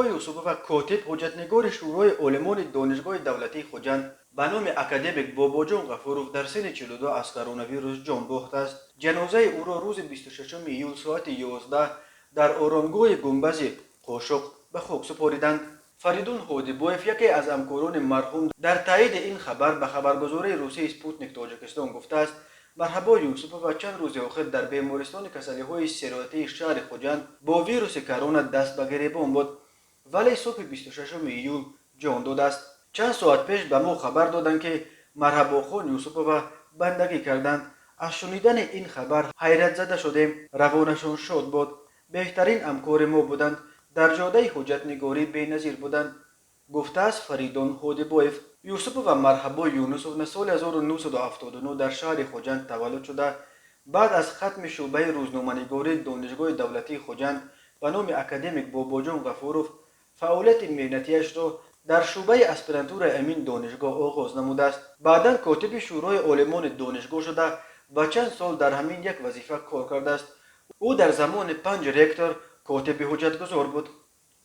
یوسفوف کاتب حجتنگار شورای علمان دانشگاه دولتی خوجند به نام اکادمیک باباجان غفورов در سن 42 از کرونا ویروس جان باخته است. جنازه او را روز 26 ایول ساعت 11 در آرامگاه گنبد قاشق به خاک سپاریدند. فریدون هادیبایف یکی از همکاران مرحوم در تایید این خبر به خبرگزاری روسی اسپوتنیک تاجیکستان گفته است مرحبا یوسفوف چند روز آخر در بیمارستان کسلی‌های سراحتی شهر خوجند با ویروس کرونا دست به گریبان بود ولی صبح 26 ایول جان داده است. چند ساعت پیش به ما خبر دادند که مرحبا خان یوسفوف بندگی کردند. از شنیدن این خبر حیرت زده شدیم. روانشان شاد بود. بهترین همکار ما بودند. در جاده حجتنگاری بی‌نظیر بودند. گفته است فریدون هادیبایف. یوسفوف و مرحبا یونسوف سال 1979 در شهر خوجند تولد شده. بعد از ختم شعبه روزنامه‌نگاری دانشگاه دولتی خوجند به نام اکادمیک باباجان غفورov فعالیت مهنتیش را در شعبه اسپرانتور امین دانشگاه آغاز نموده است. بعدا کاتب شورای علمان دانشگاه شده و چند سال در همین یک وظیفه کار کرده است. او در زمان 5 رکتور کاتب حجتگزار بود.